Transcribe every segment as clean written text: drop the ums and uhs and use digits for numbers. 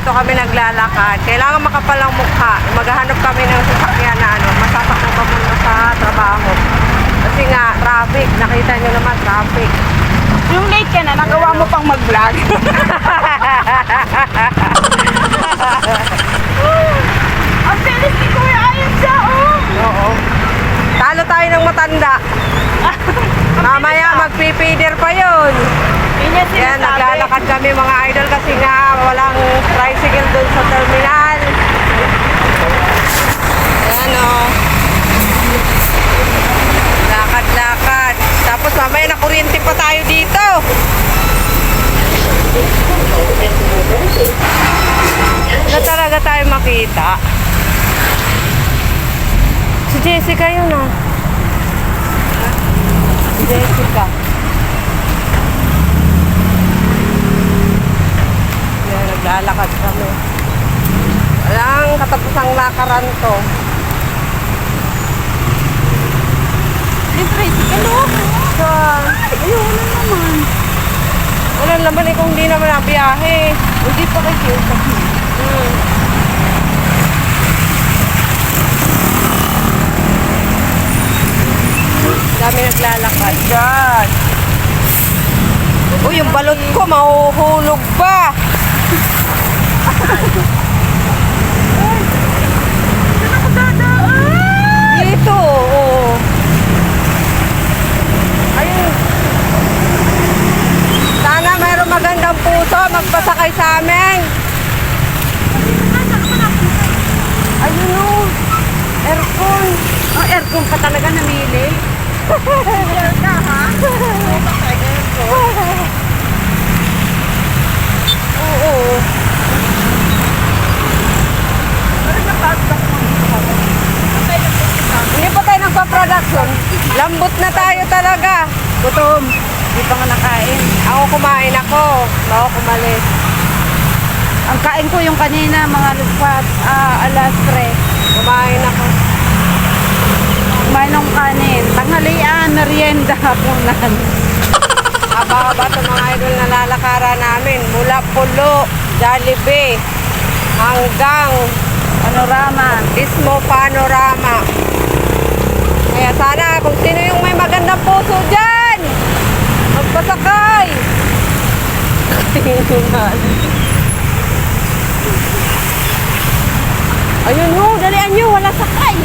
dito kami naglalakad. Kailangan makapalang mukha. Maghahanap kami ng sasakyan na masasakyan papunta sa trabaho. Kasi nga, traffic. Nakita nyo naman, traffic. Yung late ka na, nagawa mo pang mag-vlog. Ang bilis ni Kuya Ayan siya, oh! Oo. Talo tayo ng matanda. Mamaya magpipider pa yun. Yan, naglalakad kami mga idol kasi nga walang tricycle doon sa terminal. Yan o. Lakad-lakad. Tapos mamaya nakuryente pa tayo dito. Na talaga tayo makita. Si Jessica yun ah. Si Jessica. Yan, naglalakad kami. Walang katapusang lakaran to. Yung tricycle, oh! Saan? Ayun, wala naman. Walang laman kung hindi naman nabiyahe. Hindi pa kasi yung Dami naglalakad. Dyan. Uy, yung balot ko mahuhulog pa. Dito, oo. Ayun. Sana mayroong magandang puso magpasakay sa amin. Ayun o. Aircon. Oh, aircon ka talaga namili. Aircon ka, ha? Oo. Hindi pa tayo nagpa-production. Lambot na tayo talaga. Gutom. Hindi pa nga nakain. Ako kumain ako. Ako kumalis. Ang kain ko yung kanina, mga alas 3. Kumain ako. Kumain ng kanin. Tanghalian, merienda, hapunan. Haba-haba itong mga idol na lalakaran namin. Mula Pulo, Jollibee, hanggang Panorama. Ismo Panorama. Kaya sana kung sino yung may magandang puso dyan, magpasakay. Ayun ho, dalian nyo, wala sakay.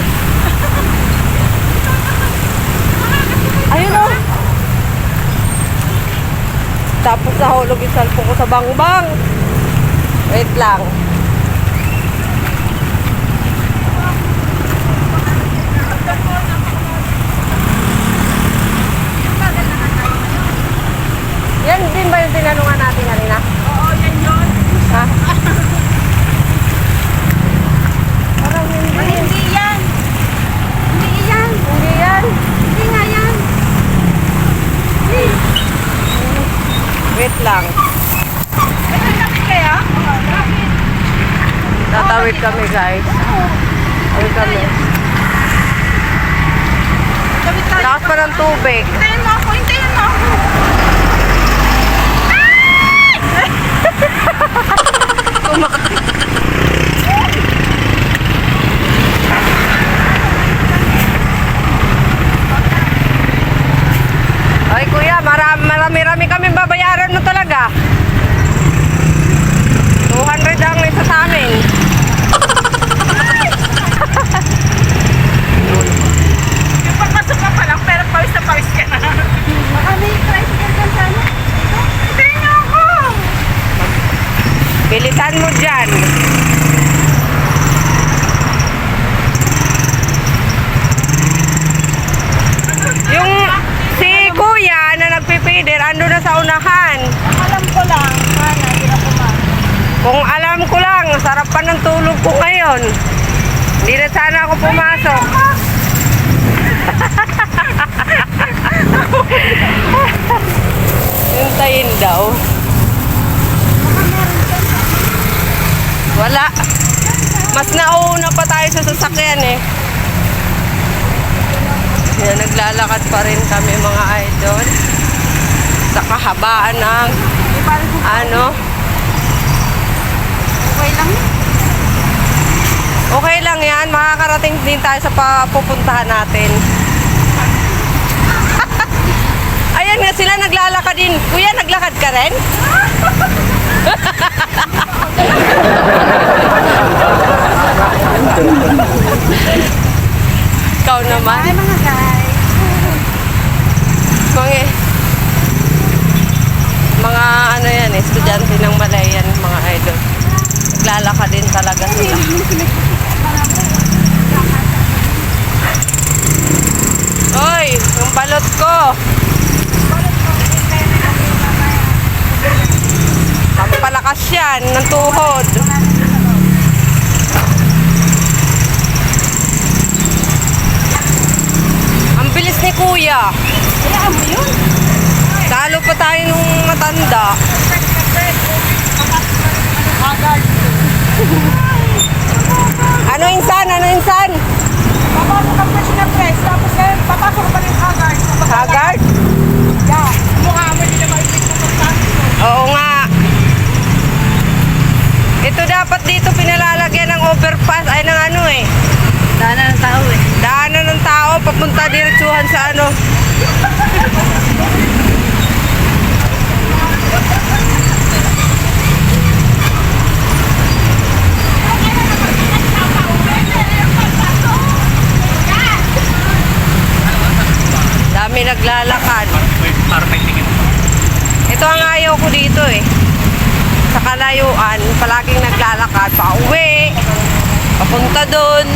Ayun ho. Tapos nahulog yung cellphone ko sa bangbang. Wait lang. Yan din ba yung tinanungan natin kanina? Oo, yan yun. Ha? Parang hindi. Hindi yan. Hindi yan. Hindi yan. Hindi nga yan. Wait lang. Bakit kaya? Bakit? Tatawid kami guys. Tawid kami. Tawid tayo. Lakas pa ng tubig. Hintayin mo ako, hintayin mo ako. Ay kuya, marami kami babayaran mo talaga. 200 ang isa sa amin. Yung pagpasok ka pa lang, pero pawis na pawis ka na. Baka may tricycle dyan sana. Hintayin niyo ako. Bilisan mo dyan. Yung si kuya na nagpipider, ando na sa unahan. Ang alam ko lang, sana, hindi na kumain. Kung alam ko lang, sarap pa ng tulog ko ngayon. Hindi na sana ako pumasok. Hintayin daw. Wala. Mas nauna pa tayo sa sasakyan eh. Yan, naglalakad pa rin kami mga idol. Sa kahabaan ng ano. Okay Okay lang yan. Makakarating din tayo sa pupuntahan natin. Ayan nga sila, naglalakad din. Kuya, naglakad ka rin? Ikaw naman. Ay, mga guys. Mga ano yan, estudyante ng Malayan, mga idol. Naglalakad din talaga sila. Oy, yung balot ko. Pampalakas yan ng tuhod. Ang bilis ni Kuya. Kaya mo yun. Talo pa tayo nung matanda. Ano insan? Ano insan? Papasok ang press na press. Tapos ngayon, papasok pa rin Haggard. Haggard? Yeah. Mukha mo, hindi na maibig mo magpasok. Oo nga. Ito dapat dito pinalalagyan ng overpass ay ng ano eh. Daanan ng tao eh. Daanan ng tao papunta diretsuhan sa ano. Dami naglalakad. Ito ang ayaw ko dito eh. Sa kalayuan, palaging naglalakad pa uwi. Papunta doon.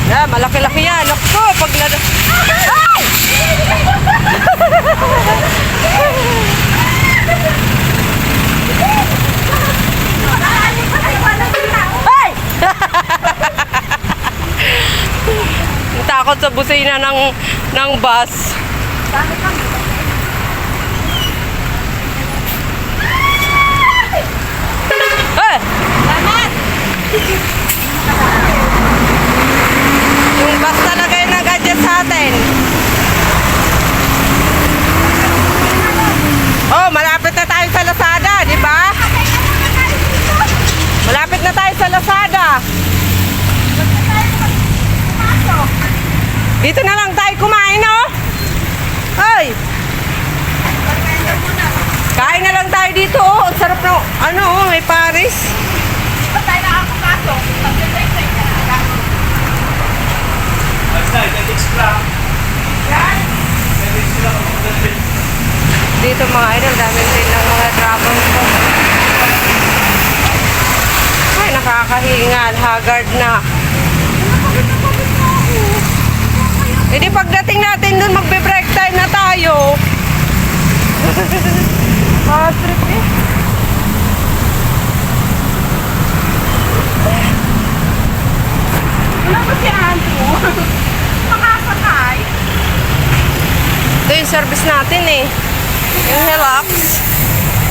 Yeah, malaki-laki yan. Ako, pag na... Ay! Ay! Ang takot sa busina ng bus. Eh! Yung bus talaga yung nag-adjust sa atin. Oh, malapit na tayo sa Lazada, di ba? Malapit na tayo sa Lazada. Dito na lang tayo kumain, no? Hoy! Kain na lang tayo dito, oh. Ang sarap na, ano, oh, may Paris. Ba't tayo nakakapasok? Pag-sensay ka na. Dito mga idol, daming din ng mga dragon ko. Ay, nakakahingal, haggard na. E di pagdating natin dun, magbe-break time na tayo. Trip eh. Wala ba si Andrew? Makasakay. Ito yung service natin eh. Yung Hilux.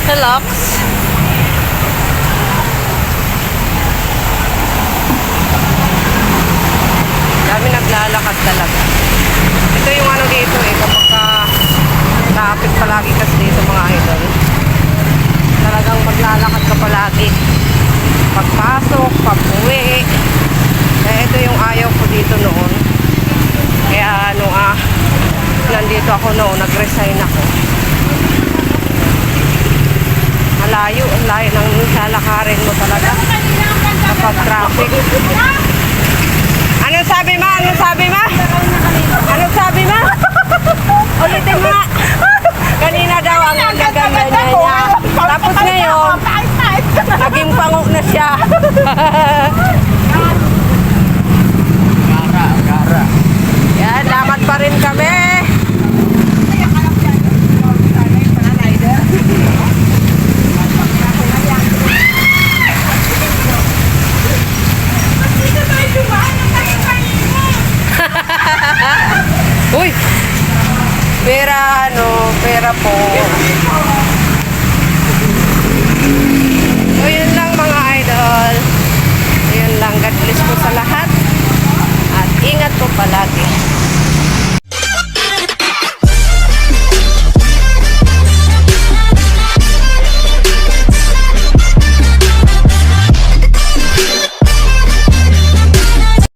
Hilux. Dami naglalakad talaga. Ito yung ano dito eh. Kapag traffic palagi kasi dito mga idol. Talagang maglalakad ka palagi. Pagpasok, pag-uwi. Kaya ito yung ayaw ko dito noon. Kaya ano nandito ako noon, nag-resign ako. Malayo, ang layo ng lalakarin mo talaga kapag traffic. Anong sabi ma? Anong sabi ma? Anong sabi ma? Ulitin mo nga. Kanina daw ang gaganda niya. Tapos ngayon, naging pango na siya. Gara. Yan, lamat pa rin kami. Uy! Pera po.